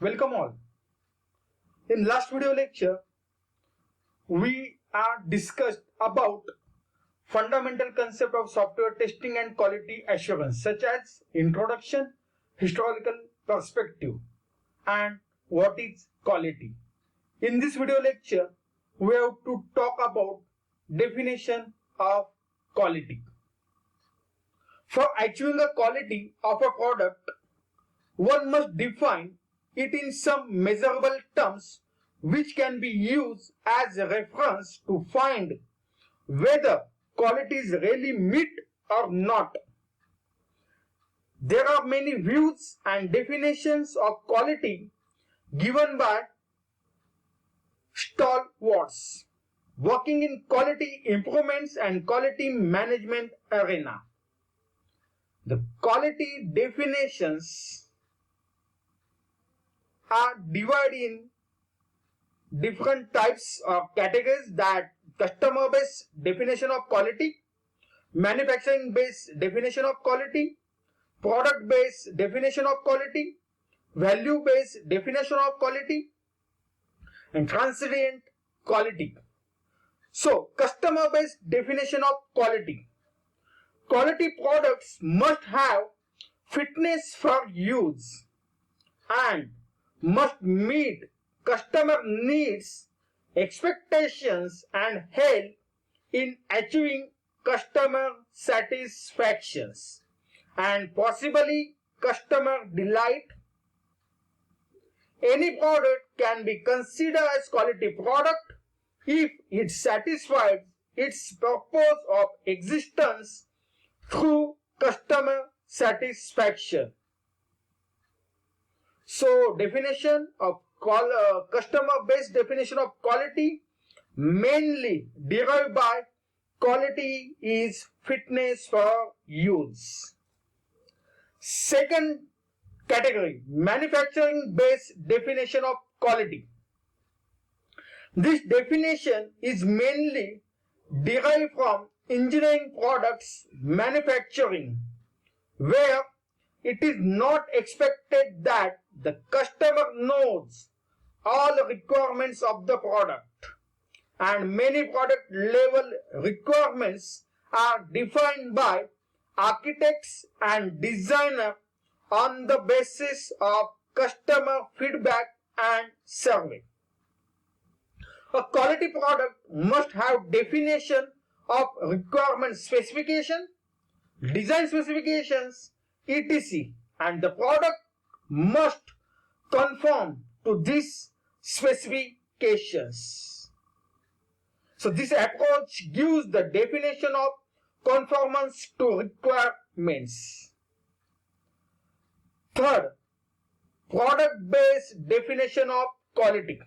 Welcome all. In last video lecture, we are discussed about fundamental concept of software testing and quality assurance, such as introduction, historical perspective, and what is quality. In this video lecture, we have to talk about definition of quality. For achieving a quality of a product, one must define it in some measurable terms which can be used as a reference to find whether quality is really met or not. There are many views and definitions of quality given by stalwarts working in quality improvements and quality management arena. The quality definitions are divided in different types of categories, that customer based definition of quality, manufacturing based definition of quality, product based definition of quality, value based definition of quality, and transient quality. So, customer based definition of quality. Quality products must have fitness for use and must meet customer needs, expectations, and help in achieving customer satisfactions and possibly customer delight. Any product can be considered as quality product if it satisfies its purpose of existence through customer satisfaction. So, definition of customer-based definition of quality mainly derived by quality is fitness for use. Second category, manufacturing-based definition of quality. This definition is mainly derived from engineering products manufacturing, where it is not expected that the customer knows all requirements of the product, and many product level requirements are defined by architects and designers on the basis of customer feedback and survey. A quality product must have definition of requirement specification, design specifications, etc., and the product must conform to these specifications. So this approach gives the definition of conformance to requirements. Third, product-based definition of quality.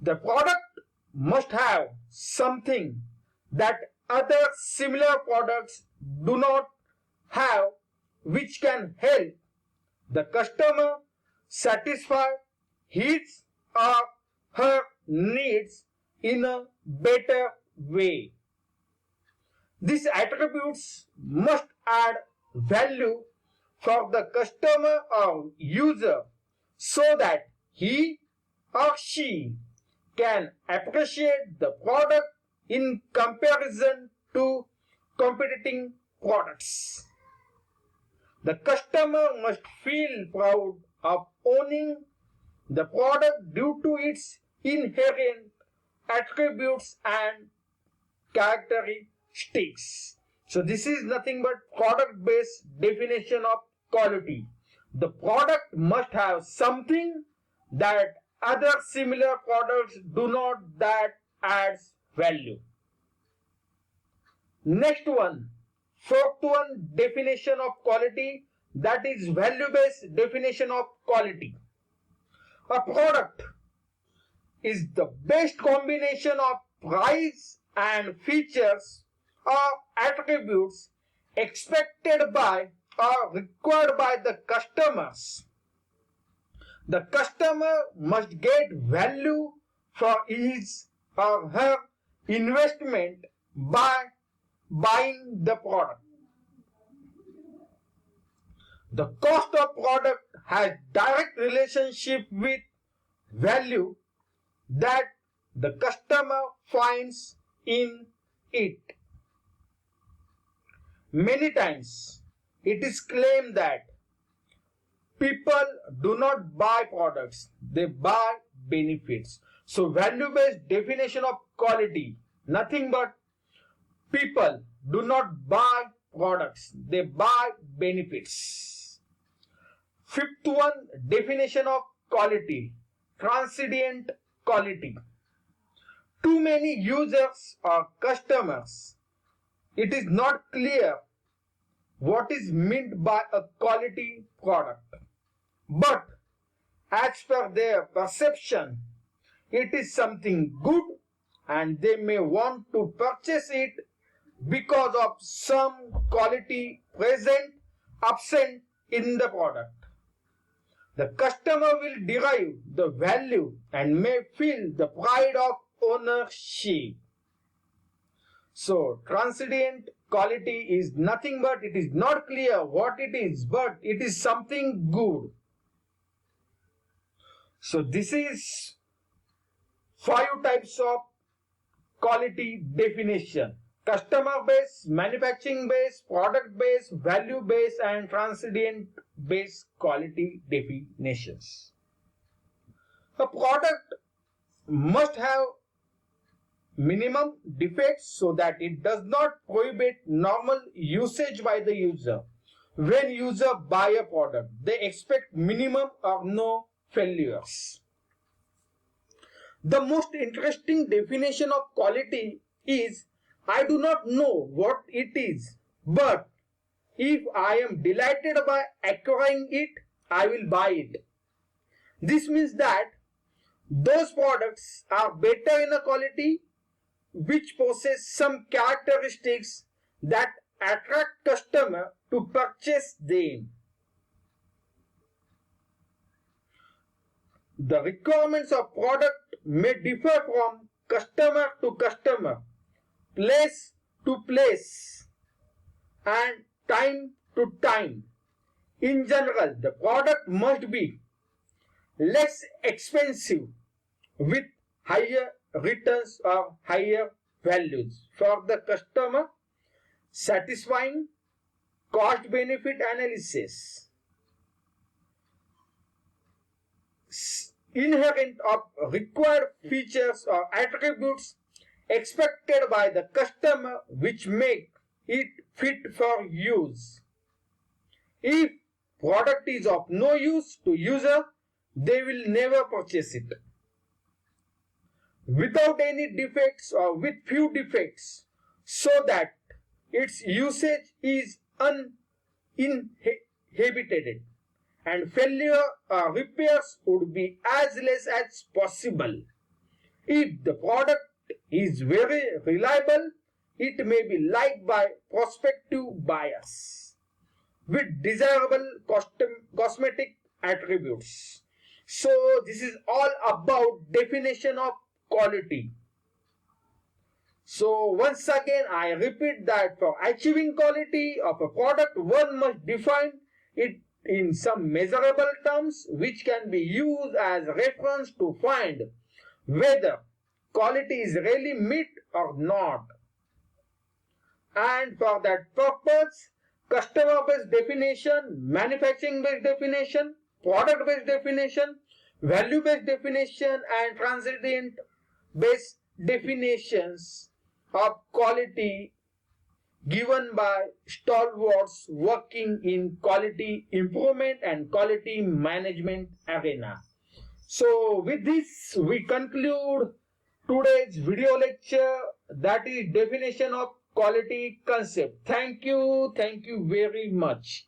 The product must have something that other similar products do not have, which can help the customer satisfy his or her needs in a better way. These attributes must add value for the customer or user so that he or she can appreciate the product in comparison to competing products. The customer must feel proud of owning the product due to its inherent attributes and characteristics. So this is nothing but product-based definition of quality. The product must have something that other similar products do not, that adds value. Next one, fourth one, definition of quality, that is value-based definition of quality. A product is the best combination of price and features or attributes expected by or required by the customers. The customer must get value for his or her investment by buying the product. The cost of product has direct relationship with value that the customer finds in it. Many times it is claimed that people do not buy products, they buy benefits. So value-based definition of quality, nothing but people do not buy products, they buy benefits. Fifth one, definition of quality, transient quality. Too many users or customers, it is not clear what is meant by a quality product. But as per their perception, it is something good and they may want to purchase it because of some quality present, absent in the product. The customer will derive the value and may feel the pride of ownership. So, transient quality is nothing but it is not clear what it is, but it is something good. So, this is 5 types of quality definition: customer based, manufacturing based, product based, value based, and transient based quality definitions. A product must have minimum defects so that it does not prohibit normal usage by the user. When user buy a product, they expect minimum or no failures. The most interesting definition of quality is, I do not know what it is, but if I am delighted by acquiring it, I will buy it. This means that those products are better in a quality which possess some characteristics that attract customer to purchase them. The requirements of product may differ from customer to customer, place to place, and time to time. In general, the product must be less expensive with higher returns or higher values for the customer, satisfying cost-benefit analysis. Inherent of required features or attributes expected by the customer which make it fit for use. If product is of no use to user, they will never purchase it. Without any defects or with few defects, so that its usage is uninhibited and failure or repairs would be as less as possible. If the product is very reliable, it may be liked by prospective buyers with desirable cosmetic attributes. So this is all about definition of quality. So once again I repeat that for achieving quality of a product, one must define it in some measurable terms which can be used as reference to find whether quality is really met or not. And for that purpose, customer based definition, manufacturing based definition, product based definition, value based definition, and transient based definitions of quality given by stalwarts working in quality improvement and quality management arena. So with this we conclude today's video lecture, that is definition of quality concept. Thank you very much.